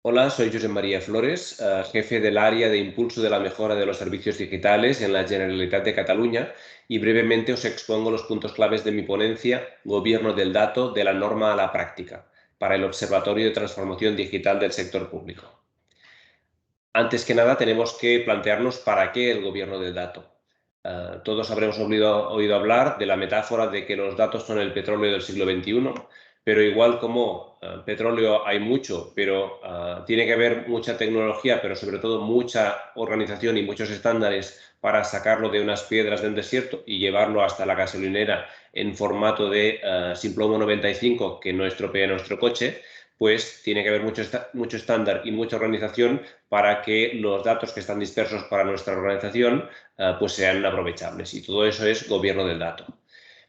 Hola, soy Josep María Flores, jefe del área de impulso de la mejora de los servicios digitales en la Generalitat de Cataluña y brevemente os expongo los puntos claves de mi ponencia Gobierno del dato de la norma a la práctica para el Observatorio de Transformación Digital del Sector Público. Antes que nada tenemos que plantearnos para qué el gobierno del dato. Todos habremos oído hablar de la metáfora de que los datos son el petróleo del siglo XXI, pero igual como petróleo hay mucho, pero tiene que haber mucha tecnología, pero sobre todo mucha organización y muchos estándares para sacarlo de unas piedras del desierto y llevarlo hasta la gasolinera en formato de sin plomo 95 que no estropee nuestro coche, pues tiene que haber mucho estándar y mucha organización para que los datos que están dispersos para nuestra organización pues sean aprovechables. Y todo eso es gobierno del dato.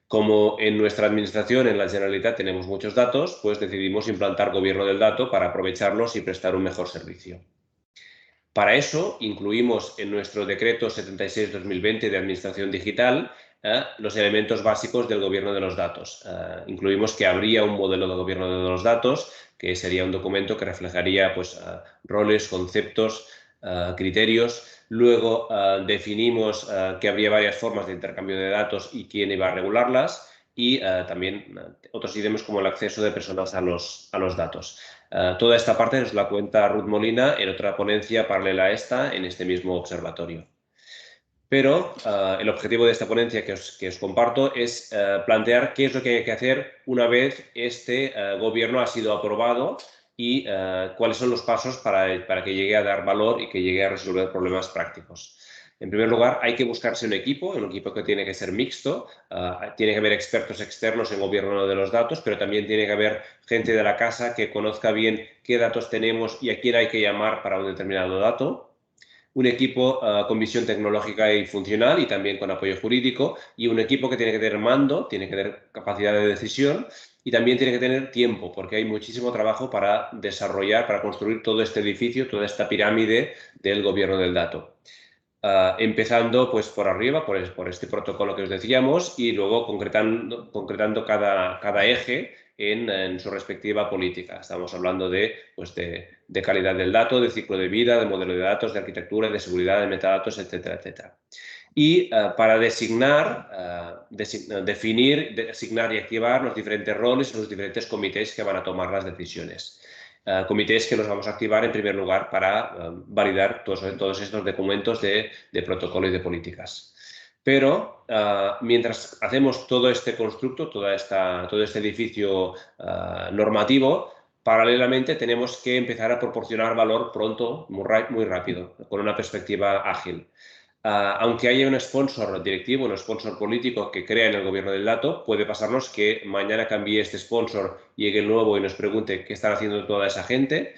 Como en nuestra administración, en la Generalitat, tenemos muchos datos, pues decidimos implantar gobierno del dato para aprovecharlos y prestar un mejor servicio. Para eso, incluimos en nuestro decreto 76-2020 de Administración Digital los elementos básicos del gobierno de los datos. Incluimos que habría un modelo de gobierno de los datos, que sería un documento que reflejaría pues, roles, conceptos, criterios. Luego definimos que habría varias formas de intercambio de datos y quién iba a regularlas. Y también otros ítems como el acceso de personas a los datos. Toda esta parte nos la cuenta Ruth Molina en otra ponencia paralela a esta en este mismo observatorio. Pero el objetivo de esta ponencia que os comparto es plantear qué es lo que hay que hacer una vez este gobierno ha sido aprobado y cuáles son los pasos para que llegue a dar valor y que llegue a resolver problemas prácticos. En primer lugar, hay que buscarse un equipo que tiene que ser mixto, tiene que haber expertos externos en gobierno de los datos, pero también tiene que haber gente de la casa que conozca bien qué datos tenemos y a quién hay que llamar para un determinado dato. Un equipo con visión tecnológica y funcional y también con apoyo jurídico, y un equipo que tiene que tener mando, tiene que tener capacidad de decisión y también tiene que tener tiempo, porque hay muchísimo trabajo para desarrollar, para construir todo este edificio, toda esta pirámide del gobierno del dato. Empezando pues por arriba, por este protocolo que os decíamos, y luego concretando cada eje en su respectiva política. Estamos hablando pues de calidad del dato, de ciclo de vida, de modelo de datos, de arquitectura, de seguridad, de metadatos, etcétera, etcétera. Y para designar y activar los diferentes roles y los diferentes comités que van a tomar las decisiones. Comités que los vamos a activar en primer lugar para validar todos estos documentos de protocolo y de políticas. Pero mientras hacemos todo este constructo, todo este edificio normativo, paralelamente tenemos que empezar a proporcionar valor pronto, muy rápido, con una perspectiva ágil. Aunque haya un sponsor directivo, un sponsor político que crea en el gobierno del dato, puede pasarnos que mañana cambie este sponsor, llegue el nuevo y nos pregunte qué están haciendo toda esa gente.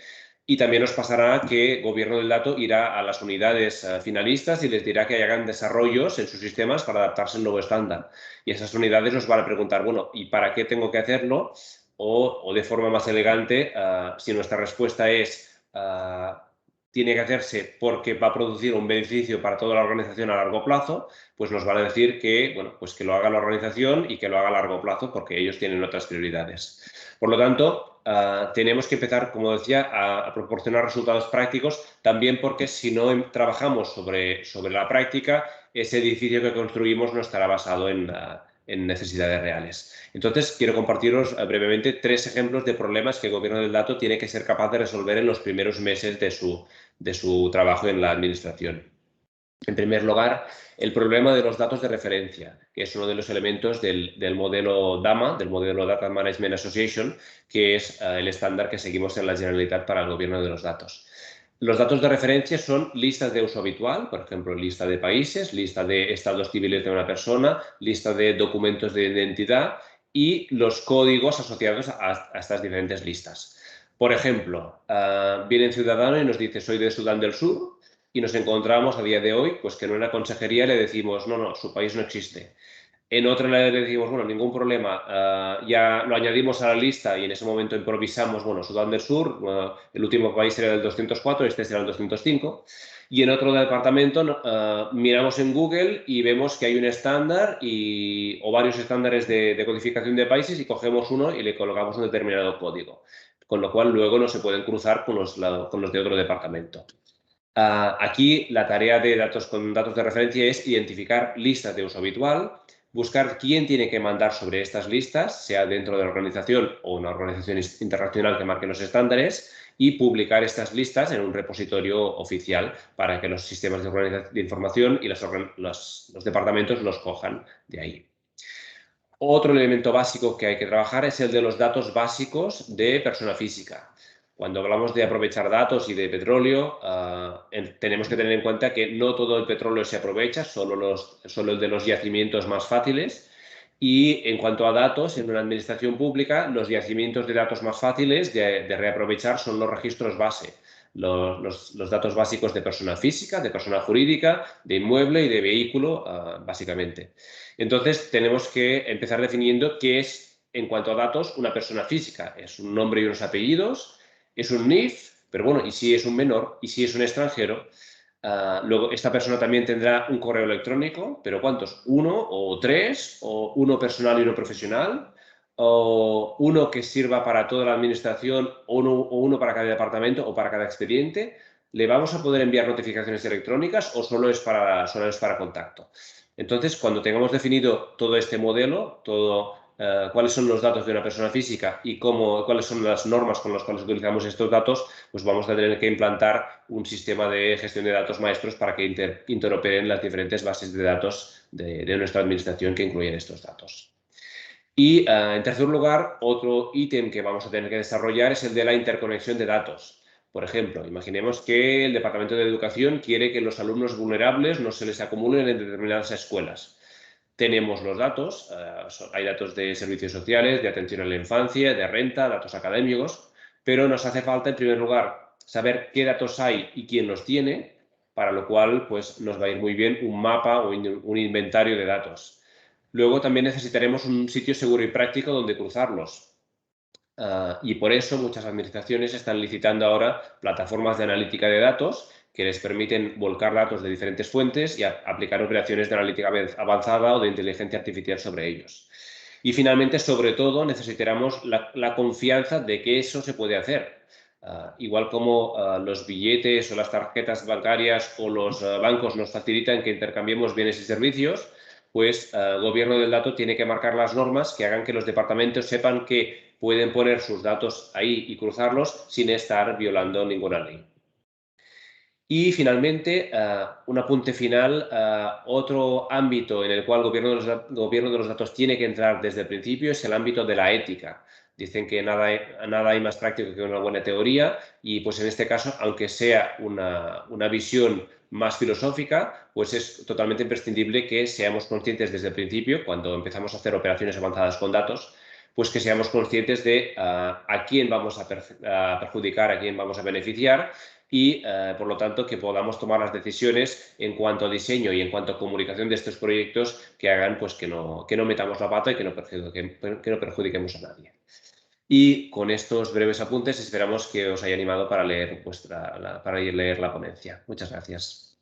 Y también nos pasará que el gobierno del dato irá a las unidades finalistas y les dirá que hagan desarrollos en sus sistemas para adaptarse al nuevo estándar. Y esas unidades nos van a preguntar, bueno, ¿y para qué tengo que hacerlo? O de forma más elegante, si nuestra respuesta es tiene que hacerse porque va a producir un beneficio para toda la organización a largo plazo, pues nos van a decir que, bueno, pues que lo haga la organización y que lo haga a largo plazo porque ellos tienen otras prioridades. Por lo tanto, tenemos que empezar, como decía, a proporcionar resultados prácticos, también porque si no trabajamos sobre la práctica, ese edificio que construimos no estará basado en necesidades reales. Entonces, quiero compartiros brevemente 3 ejemplos de problemas que el gobierno del dato tiene que ser capaz de resolver en los primeros meses de su trabajo en la administración. En primer lugar, el problema de los datos de referencia, que es uno de los elementos del modelo DAMA, del modelo Data Management Association, que es el estándar que seguimos en la Generalitat para el gobierno de los datos. Los datos de referencia son listas de uso habitual, por ejemplo, lista de países, lista de estados civiles de una persona, lista de documentos de identidad y los códigos asociados a estas diferentes listas. Por ejemplo, viene un ciudadano y nos dice soy de Sudán del Sur y nos encontramos a día de hoy pues que en una consejería le decimos no, su país no existe. En otra le decimos, bueno, ningún problema, ya lo añadimos a la lista y en ese momento improvisamos, bueno, Sudán del Sur, el último país era el 204, este será el 205. Y en otro departamento miramos en Google y vemos que hay un estándar o varios estándares de codificación de países y cogemos uno y le colocamos un determinado código. con lo cual luego no se pueden cruzar con los de otro departamento. Aquí la tarea de datos con datos de referencia es identificar listas de uso habitual, buscar quién tiene que mandar sobre estas listas, sea dentro de la organización o una organización internacional que marque los estándares, y publicar estas listas en un repositorio oficial para que los sistemas de información y los departamentos los cojan de ahí. Otro elemento básico que hay que trabajar es el de los datos básicos de persona física. Cuando hablamos de aprovechar datos y de petróleo, tenemos que tener en cuenta que no todo el petróleo se aprovecha, solo el de los yacimientos más fáciles. Y en cuanto a datos, en una administración pública, los yacimientos de datos más fáciles de reaprovechar son los registros base, los datos básicos de persona física, de persona jurídica, de inmueble y de vehículo, básicamente. Entonces, tenemos que empezar definiendo qué es, en cuanto a datos, una persona física. Es un nombre y unos apellidos, es un NIF, pero bueno, ¿y si es un menor? ¿Y si es un extranjero? Luego, esta persona también tendrá un correo electrónico, pero ¿cuántos? ¿Uno o tres? ¿O uno personal y uno profesional? ¿O uno que sirva para toda la administración o uno para cada departamento o para cada expediente? ¿Le vamos a poder enviar notificaciones electrónicas o solo es para contacto? Entonces, cuando tengamos definido todo este modelo, cuáles son los datos de una persona física y cuáles son las normas con las cuales utilizamos estos datos, pues vamos a tener que implantar un sistema de gestión de datos maestros para que interoperen las diferentes bases de datos de nuestra administración que incluyen estos datos. Y en tercer lugar, otro ítem que vamos a tener que desarrollar es el de la interconexión de datos. Por ejemplo, imaginemos que el Departamento de Educación quiere que los alumnos vulnerables no se les acumulen en determinadas escuelas. Tenemos los datos, hay datos de servicios sociales, de atención a la infancia, de renta, datos académicos, pero nos hace falta, en primer lugar, saber qué datos hay y quién los tiene, para lo cual pues, nos va a ir muy bien un mapa o un inventario de datos. Luego también necesitaremos un sitio seguro y práctico donde cruzarlos. Y por eso muchas administraciones están licitando ahora plataformas de analítica de datos que les permiten volcar datos de diferentes fuentes y aplicar operaciones de analítica avanzada o de inteligencia artificial sobre ellos. Y finalmente, sobre todo, necesitaremos la confianza de que eso se puede hacer. Igual como los billetes o las tarjetas bancarias o los bancos nos facilitan que intercambiemos bienes y servicios, pues el gobierno del dato tiene que marcar las normas que hagan que los departamentos sepan que pueden poner sus datos ahí y cruzarlos sin estar violando ninguna ley. Y finalmente, un apunte final, otro ámbito en el cual el gobierno de los datos tiene que entrar desde el principio es el ámbito de la ética. Dicen que nada hay más práctico que una buena teoría y pues en este caso, aunque sea una visión más filosófica, pues es totalmente imprescindible que seamos conscientes desde el principio, cuando empezamos a hacer operaciones avanzadas con datos, pues que seamos conscientes de a quién vamos a perjudicar, a quién vamos a beneficiar y, por lo tanto, que podamos tomar las decisiones en cuanto a diseño y en cuanto a comunicación de estos proyectos que hagan pues, que no metamos la pata y que no perjudiquemos a nadie. Y con estos breves apuntes esperamos que os haya animado para leer la ponencia. Muchas gracias.